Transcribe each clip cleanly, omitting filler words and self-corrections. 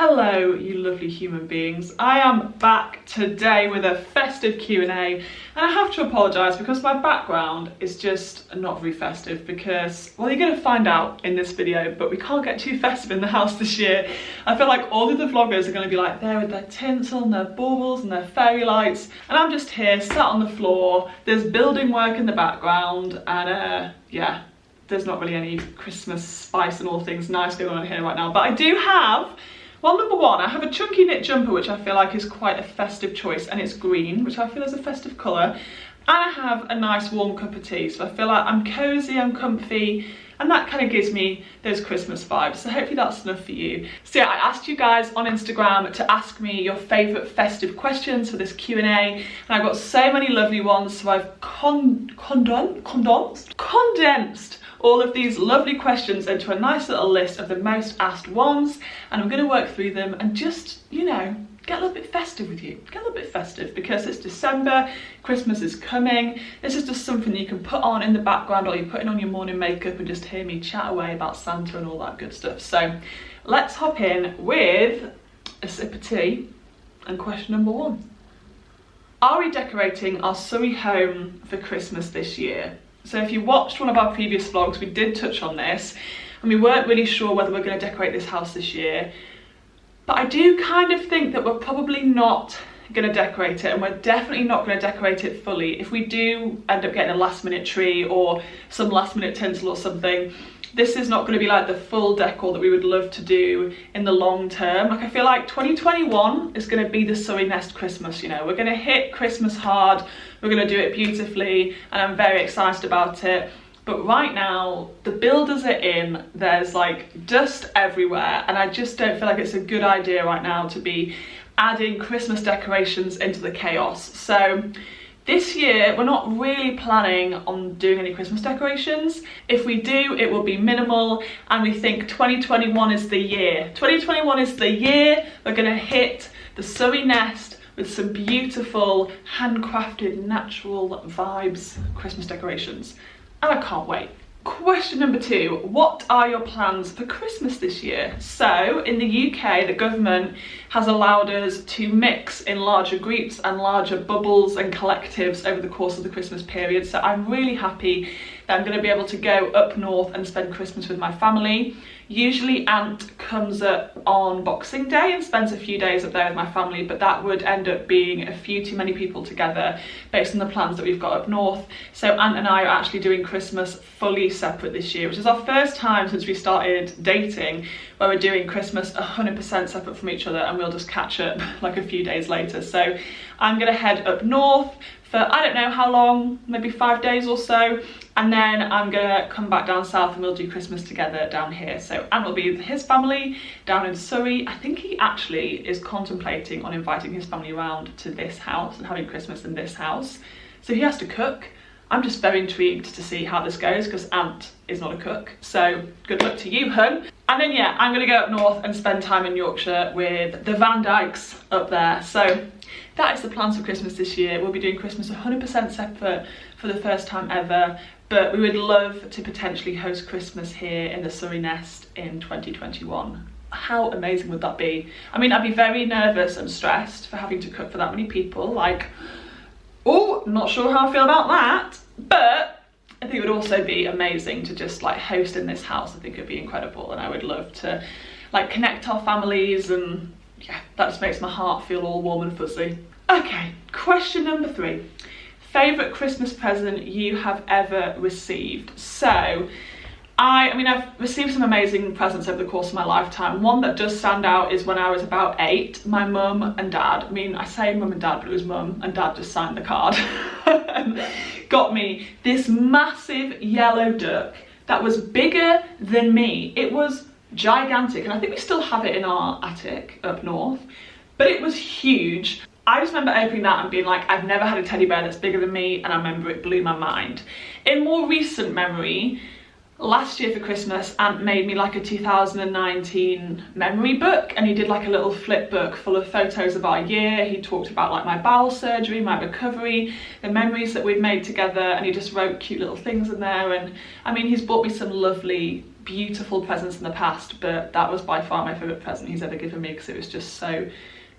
Hello, you lovely human beings. I am back today with a festive Q&A, and I have to apologise because my background is just not very festive because, well, you're going to find out in this video, but we can't get too festive in the house this year. I feel like all of the vloggers are going to be like there with their tinsel and their baubles and their fairy lights, and I'm just here sat on the floor. There's building work in the background, and yeah, there's not really any Christmas spice and all things nice going on here right now, but I do have, well, number one, I have a chunky knit jumper which I feel like is quite a festive choice, and it's green, which I feel is a festive colour, and I have a nice warm cup of tea, so I feel like I'm cosy, I'm comfy, and that kind of gives me those Christmas vibes, so hopefully that's enough for you. So yeah, I asked you guys on Instagram to ask me your favourite festive questions for this Q&A, and I got so many lovely ones, so I've condensed all of these lovely questions into a nice little list of the most asked ones, and I'm going to work through them and just, you know, get a little bit festive with you. Get a little bit festive because it's December, Christmas is coming. This is just something you can put on in the background while you're putting on your morning makeup and just hear me chat away about Santa and all that good stuff. So let's hop in with a sip of tea and question number one. Are we decorating our Surrey home for Christmas this year? So if you watched one of our previous vlogs, we did touch on this, and we weren't really sure whether we're going to decorate this house this year. But I do kind of think that we're probably not going to decorate it, and we're definitely not going to decorate it fully. If we do end up getting a last minute tree or some last minute tinsel or something, this is not going to be like the full decor that we would love to do in the long term. Like, I feel like 2021 is going to be the Surrey Nest Christmas, you know. We're going to hit Christmas hard, we're going to do it beautifully, and I'm very excited about it. But right now, the builders are in, there's like dust everywhere, and I just don't feel like it's a good idea right now to be adding Christmas decorations into the chaos. So this year, we're not really planning on doing any Christmas decorations. If we do, it will be minimal, and we think 2021 is the year. 2021 is the year we're gonna hit the Surrey Nest with some beautiful, handcrafted, natural vibes Christmas decorations. And I can't wait. Question number two, what are your plans for Christmas this year? So in the UK, the government has allowed us to mix in larger groups and larger bubbles and collectives over the course of the Christmas period. So I'm really happy that I'm going to be able to go up north and spend Christmas with my family. Usually Aunt comes up on Boxing Day and spends a few days up there with my family, but that would end up being a few too many people together based on the plans that we've got up north. So Aunt and I are actually doing Christmas fully separate this year, which is our first time since we started dating where we're doing Christmas 100% separate from each other, and we'll just catch up like a few days later. So I'm gonna head up north for I don't know how long, maybe 5 days or so, and then I'm gonna come back down south and we'll do Christmas together down here. So Ant will be with his family down in Surrey. I think he actually is contemplating on inviting his family around to this house and having Christmas in this house. So he has to cook. I'm just very intrigued to see how this goes because Ant is not a cook. So good luck to you, hun. And then yeah, I'm gonna go up north and spend time in Yorkshire with the Van Dijks up there. So that is the plans for Christmas this year. We'll be doing Christmas 100% separate for the first time ever, but we would love to potentially host Christmas here in the Surrey Nest in 2021. How amazing would that be? I mean, I'd be very nervous and stressed for having to cook for that many people. Like, oh, not sure how I feel about that, but I think it would also be amazing to just like host in this house. I think it'd be incredible, and I would love to like connect our families, and yeah, that just makes my heart feel all warm and fuzzy. Okay, question number three. Favourite Christmas present you have ever received? So, I mean, I've received some amazing presents over the course of my lifetime. One that does stand out is when I was about 8, my mum and dad, I mean, I say mum and dad, but it was mum and dad just signed the card, got me this massive yellow duck that was bigger than me. It was gigantic, and I think we still have it in our attic up north, but it was huge. I just remember opening that and being like, I've never had a teddy bear that's bigger than me, and I remember it blew my mind. In more recent memory, last year for Christmas, Aunt made me like a 2019 memory book, and he did like a little flip book full of photos of our year. He talked about like my bowel surgery, my recovery, the memories that we've made together, and he just wrote cute little things in there. And I mean, he's bought me some lovely beautiful presents in the past, but that was by far my favourite present he's ever given me because it was just so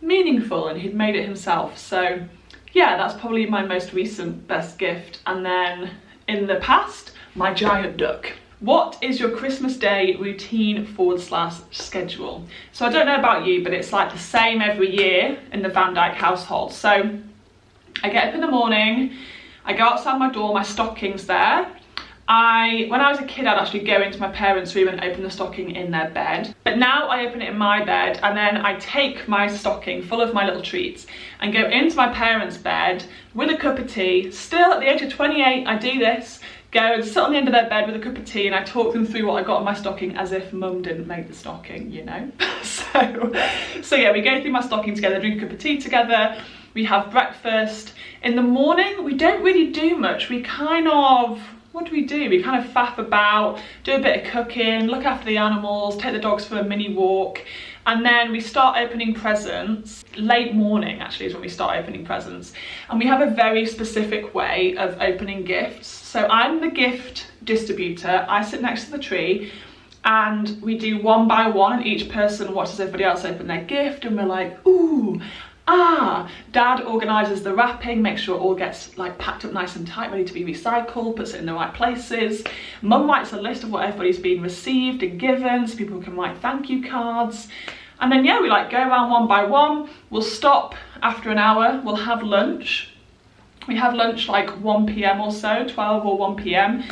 meaningful and he'd made it himself. So yeah, that's probably my most recent best gift. And then in the past, my giant duck. What is your Christmas Day routine / schedule? So I don't know about you, but it's like the same every year in the Van Dijk household. So I get up in the morning, I go outside my door, my stocking's there. When I was a kid, I'd actually go into my parents' room and open the stocking in their bed. But now I open it in my bed, and then I take my stocking full of my little treats and go into my parents' bed with a cup of tea. Still at the age of 28, I do this. Go and sit on the end of their bed with a cup of tea, and I talk them through what I got in my stocking as if mum didn't make the stocking, you know. So yeah, we go through my stocking together, drink a cup of tea together, we have breakfast. In the morning, we don't really do much. We kind of, what do? We kind of faff about, do a bit of cooking, look after the animals, take the dogs for a mini walk, and then we start opening presents. Late morning actually is when we start opening presents, and we have a very specific way of opening gifts. So I'm the gift distributor, I sit next to the tree, and we do one by one, and each person watches everybody else open their gift, and we're like, ooh, Dad organises the wrapping, makes sure it all gets like packed up nice and tight, ready to be recycled, puts it in the right places. Mum writes a list of what everybody's been received and given so people can write thank you cards. And then yeah, we like go around one by one. We'll stop after an hour, we'll have lunch. We have lunch like 1 PM or so, 12 or 1 PM.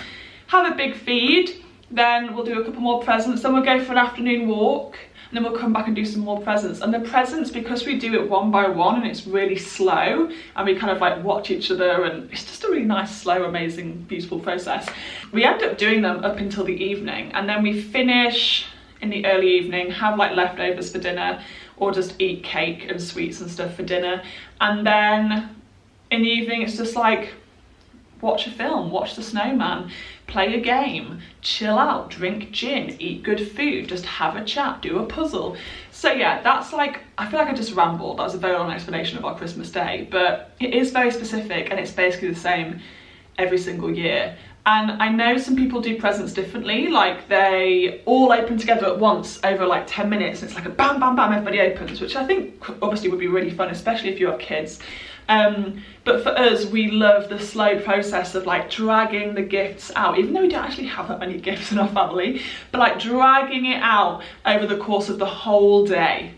Have a big feed, then we'll do a couple more presents, then we'll go for an afternoon walk. And then we'll come back and do some more presents. And the presents, because we do it one by one and it's really slow, and we kind of like watch each other, and it's just a really nice, slow, amazing, beautiful process. We end up doing them up until the evening, and then we finish in the early evening, have like leftovers for dinner, or just eat cake and sweets and stuff for dinner. And then in the evening, it's just like, watch a film, watch the snowman, play a game, chill out, drink gin, eat good food, just have a chat, do a puzzle. So yeah, that's like, I feel like I just rambled. That was a very long explanation of our Christmas Day, but it is very specific and it's basically the same every single year. And I know some people do presents differently, like they all open together at once over like 10 minutes. And it's like a bam, bam, bam, everybody opens, which I think obviously would be really fun, especially if you have kids. But for us, we love the slow process of like dragging the gifts out, even though we don't actually have that many gifts in our family, but like dragging it out over the course of the whole day.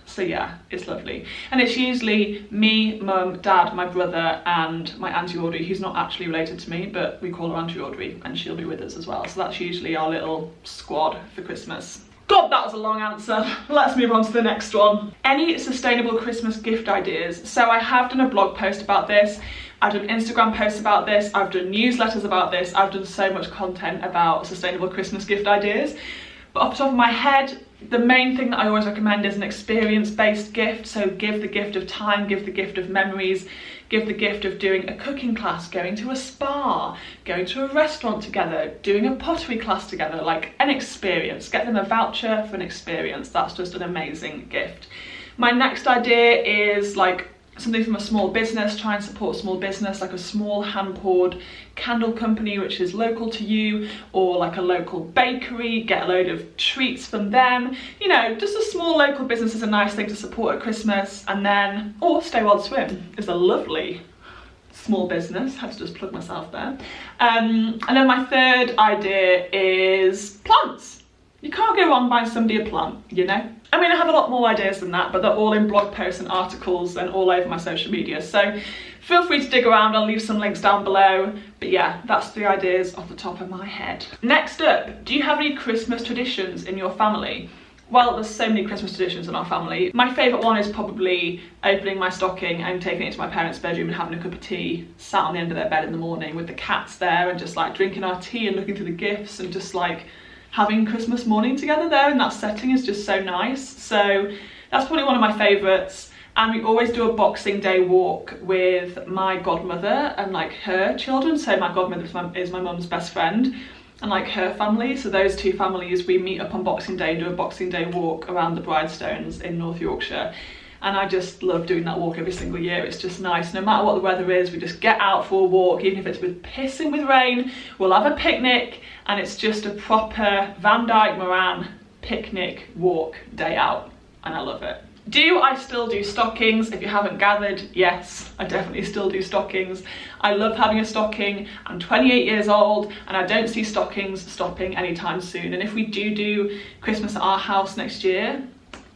So yeah, it's lovely. And it's usually me, mum, dad, my brother, and my Auntie Audrey, who's not actually related to me, but we call her Auntie Audrey, and she'll be with us as well. So that's usually our little squad for Christmas. God, that was a long answer. Let's move on to the next one. Any sustainable Christmas gift ideas? So I have done a blog post about this. I've done Instagram posts about this. I've done newsletters about this. I've done so much content about sustainable Christmas gift ideas. But off the top of my head, the main thing that I always recommend is an experience-based gift. So give the gift of time, give the gift of memories, give the gift of doing a cooking class, going to a spa, going to a restaurant together, doing a pottery class together, like an experience. Get them a voucher for an experience. That's just an amazing gift. My next idea is like something from a small business. Try and support a small business, like a small hand-poured candle company which is local to you, or like a local bakery, get a load of treats from them. You know, just a small local business is a nice thing to support at Christmas. And then, or Stay Wild Swim is a lovely small business, had to just plug myself there. And then my third idea is plants. You can't go wrong buying somebody a plant, you know? I mean, I have a lot more ideas than that, but they're all in blog posts and articles and all over my social media. So feel free to dig around, I'll leave some links down below. But yeah, that's the ideas off the top of my head. Next up, do you have any Christmas traditions in your family? Well, there's so many Christmas traditions in our family. My favourite one is probably opening my stocking and taking it to my parents' bedroom and having a cup of tea, sat on the end of their bed in the morning with the cats there and just like drinking our tea and looking through the gifts and just like having Christmas morning together there in that setting is just so nice. So that's probably one of my favourites. And we always do a Boxing Day walk with my godmother and like her children. So my godmother is my mum's best friend and like her family. So those two families, we meet up on Boxing Day and do a Boxing Day walk around the Bridestones in North Yorkshire. and I just love doing that walk every single year. It's just nice. No matter what the weather is, we just get out for a walk, even if it's with pissing with rain. We'll have a picnic, and it's just a proper Van Dijk Moran picnic walk day out, and I love it. Do I still do stockings? If you haven't gathered, yes, I definitely still do stockings. I love having a stocking. I'm 28 years old and I don't see stockings stopping anytime soon. And if we do Christmas at our house next year,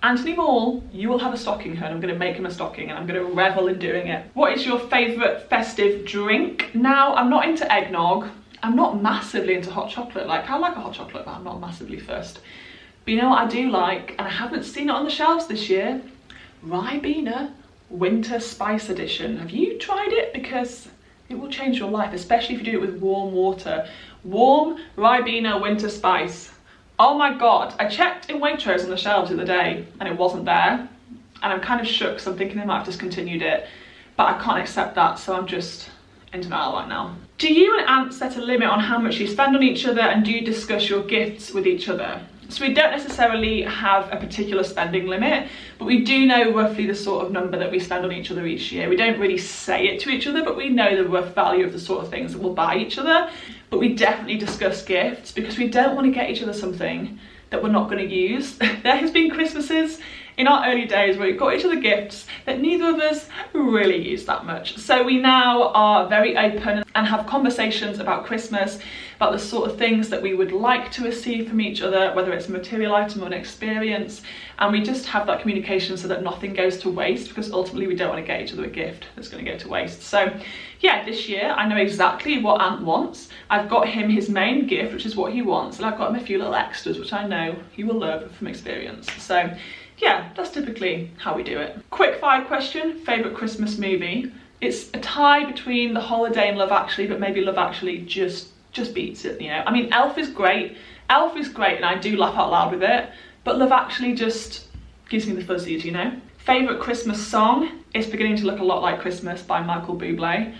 Anthony Moore, you will have a stocking, hun. I'm going to make him a stocking and I'm going to revel in doing it. What is your favourite festive drink? Now, I'm not into eggnog. I'm not massively into hot chocolate. Like, I like a hot chocolate, but I'm not massively first. But you know what I do like, and I haven't seen it on the shelves this year? Ribena Winter Spice Edition. Have you tried it? Because it will change your life, especially if you do it with warm water. Warm Ribena Winter Spice. Oh my God, I checked in Waitrose on the shelves the other day and it wasn't there. And I'm kind of shook, so I'm thinking they might have discontinued it. But I can't accept that, so I'm just in denial right now. Do you and Ant set a limit on how much you spend on each other, and do you discuss your gifts with each other? So we don't necessarily have a particular spending limit, but we do know roughly the sort of number that we spend on each other each year. We don't really say it to each other, but we know the rough value of the sort of things that we'll buy each other. But we definitely discuss gifts because we don't want to get each other something that we're not going to use. There has been Christmases in our early days where we got each other gifts that neither of us really use that much. So we now are very open and have conversations about Christmas, about the sort of things that we would like to receive from each other, whether it's a material item or an experience, and we just have that communication so that nothing goes to waste, because ultimately we don't want to get each other a gift that's going to go to waste. So yeah, this year I know exactly what Ant wants. I've got him his main gift, which is what he wants, and I've got him a few little extras which I know he will love from experience. So yeah, that's typically how we do it. Quick fire question, favourite Christmas movie? It's a tie between The Holiday and Love Actually, but maybe Love Actually just beats it, you know. I mean, Elf is great and I do laugh out loud with it, but Love Actually just gives me the fuzzies, you know. Favourite Christmas song? It's Beginning to Look a Lot Like Christmas by Michael Bublé.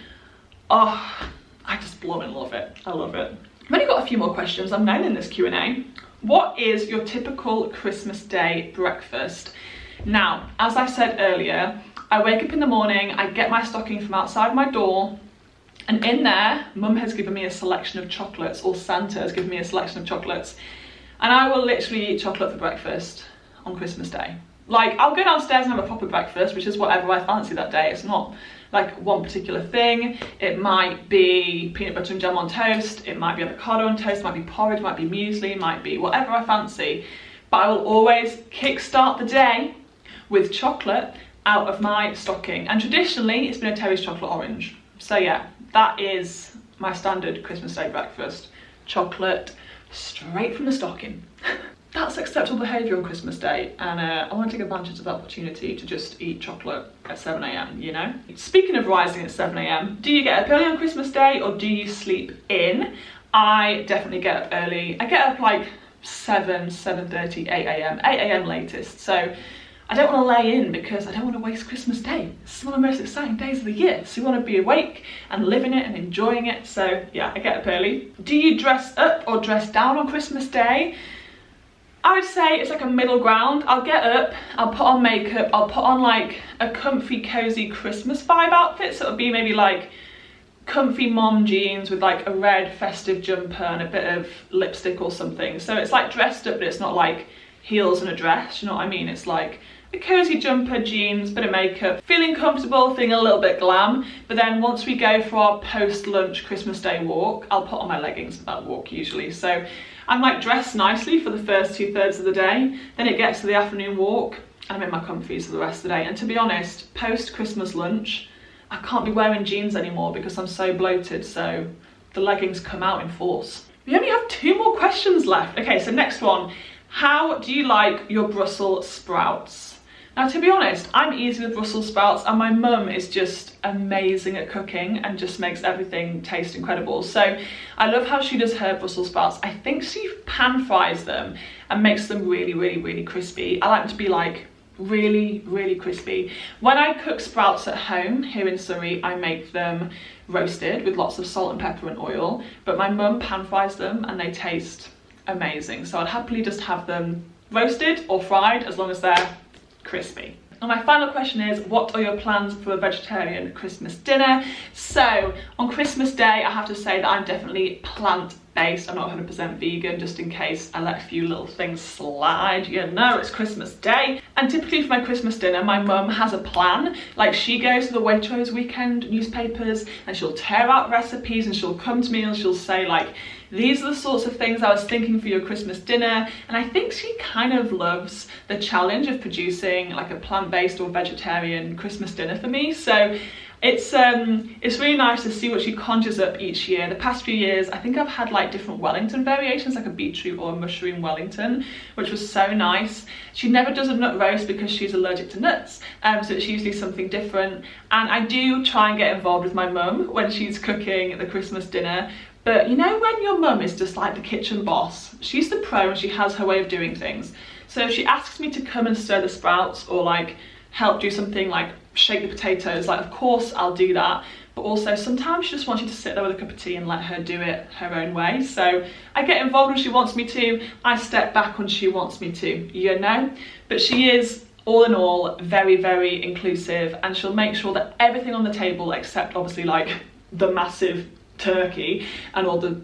Oh, I just blow and love it. I love it. I've only got a few more questions. I'm nailing this Q&A. What is your typical Christmas Day breakfast? Now, as I said earlier, I wake up in the morning, I get my stocking from outside my door, and in there, Mum has given me a selection of chocolates, or Santa has given me a selection of chocolates, and I will literally eat chocolate for breakfast on Christmas Day. Like, I'll go downstairs and have a proper breakfast, which is whatever I fancy that day. It's not like one particular thing. It might be peanut butter and jam on toast, it might be avocado on toast, it might be porridge, it might be muesli, it might be whatever I fancy. But I will always kickstart the day with chocolate out of my stocking. And traditionally, it's been a Terry's chocolate orange. So yeah, that is my standard Christmas Day breakfast. Chocolate straight from the stocking. That's acceptable behaviour on Christmas Day, and I want to take advantage of that opportunity to just eat chocolate at 7 AM, you know? Speaking of rising at 7 AM, do you get up early on Christmas Day or do you sleep in? I definitely get up early. I get up like 7:30, 8 AM, 8 AM latest. So I don't want to lay in because I don't want to waste Christmas Day. It's one of the most exciting days of the year. So you want to be awake and living it and enjoying it. So yeah, I get up early. Do you dress up or dress down on Christmas Day? I would say it's like a middle ground. I'll get up, I'll put on makeup, I'll put on like a comfy, cozy Christmas vibe outfit. So it'll be maybe like comfy mom jeans with like a red festive jumper and a bit of lipstick or something. So it's like dressed up, but it's not like heels and a dress, you know what I mean? It's like a cozy jumper, jeans, bit of makeup, feeling comfortable, feeling a little bit glam. But then once we go for our post-lunch Christmas Day walk, I'll put on my leggings for that walk usually. So I'm like dressed nicely for the first 2/3 of the day, then it gets to the afternoon walk and I'm in my comfies for the rest of the day. And to be honest, post-Christmas lunch, I can't be wearing jeans anymore because I'm so bloated, so the leggings come out in force. We only have 2 more questions left. Okay, so next one. How do you like your Brussels sprouts? Now, to be honest, I'm easy with Brussels sprouts and my mum is just amazing at cooking and just makes everything taste incredible. So I love how she does her Brussels sprouts. I think she pan fries them and makes them really, really, really crispy. I like them to be like really, really crispy. When I cook sprouts at home here in Surrey, I make them roasted with lots of salt and pepper and oil, but my mum pan fries them and they taste amazing. So I'd happily just have them roasted or fried as long as they're crispy. And my final question is, what are your plans for a vegetarian Christmas dinner? So on Christmas Day, I have to say that I'm definitely plant-based. I'm not 100% vegan, just in case I let a few little things slide. You know, it's Christmas Day. And typically for my Christmas dinner, my mum has a plan. Like, she goes to the Waitrose weekend newspapers and she'll tear out recipes and she'll come to me and she'll say like, these are the sorts of things I was thinking for your Christmas dinner. And I think she kind of loves the challenge of producing like a plant-based or vegetarian Christmas dinner for me. So it's really nice to see what she conjures up each year. The past few years, I think I've had like different Wellington variations, like a beetroot or a mushroom Wellington, which was so nice. She never does a nut roast because she's allergic to nuts, so it's usually something different. And I do try and get involved with my mum when she's cooking the Christmas dinner. But you know, when your mum is just like the kitchen boss, she's the pro and she has her way of doing things. So if she asks me to come and stir the sprouts or like help do something like shake the potatoes, like of course I'll do that. But also sometimes she just wants you to sit there with a cup of tea and let her do it her own way. So I get involved when she wants me to, I step back when she wants me to, you know. But she is, all in all, very, very inclusive, and she'll make sure that everything on the table, except obviously like the massive turkey and all the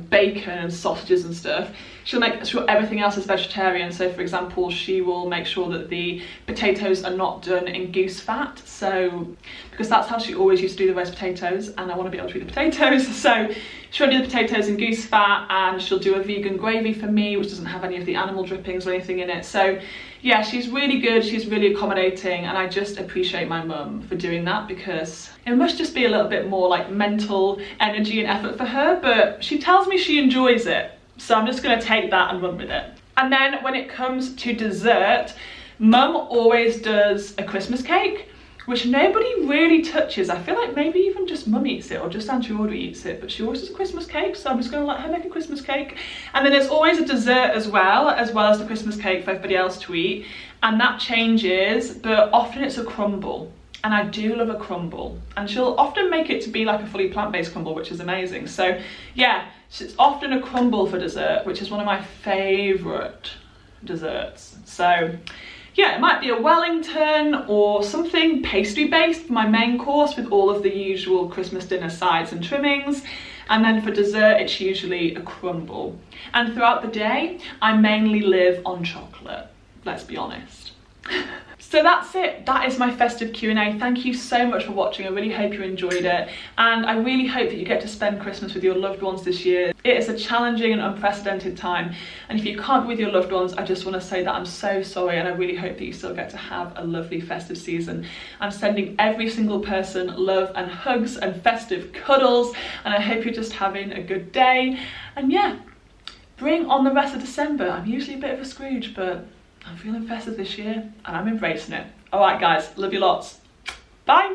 bacon and sausages and stuff, she'll make sure everything else is vegetarian. So for example, she will make sure that the potatoes are not done in goose fat, so because that's how she always used to do the roast potatoes, and I want to be able to eat the potatoes, so she'll do the potatoes in goose fat, and she'll do a vegan gravy for me which doesn't have any of the animal drippings or anything in it. So yeah, she's really good, she's really accommodating, and I just appreciate my mum for doing that, because it must just be a little bit more like mental energy and effort for her, but she tells me she enjoys it, so I'm just going to take that and run with it. And then when it comes to dessert, mum always does a Christmas cake, which nobody really touches. I feel like maybe even just mum eats it, or just Auntie Audrey eats it, but she always does a Christmas cake, so I'm just going to let her make a Christmas cake. And then there's always a dessert as well as the Christmas cake for everybody else to eat, and that changes, but often it's a crumble. And I do love a crumble, and she'll often make it to be like a fully plant-based crumble, which is amazing. So yeah, it's often a crumble for dessert, which is one of my favourite desserts. So yeah, it might be a Wellington or something pastry based for my main course with all of the usual Christmas dinner sides and trimmings. And then for dessert, it's usually a crumble. And throughout the day, I mainly live on chocolate, let's be honest. So that's it, that is my festive Q&A. Thank you so much for watching, I really hope you enjoyed it, and I really hope that you get to spend Christmas with your loved ones this year. It is a challenging and unprecedented time, and if you can't be with your loved ones, I just want to say that I'm so sorry, and I really hope that you still get to have a lovely festive season. I'm sending every single person love and hugs and festive cuddles, and I hope you're just having a good day. And yeah, bring on the rest of December. I'm usually a bit of a Scrooge, but I'm feeling festive this year and I'm embracing it. All right guys, love you lots. Bye.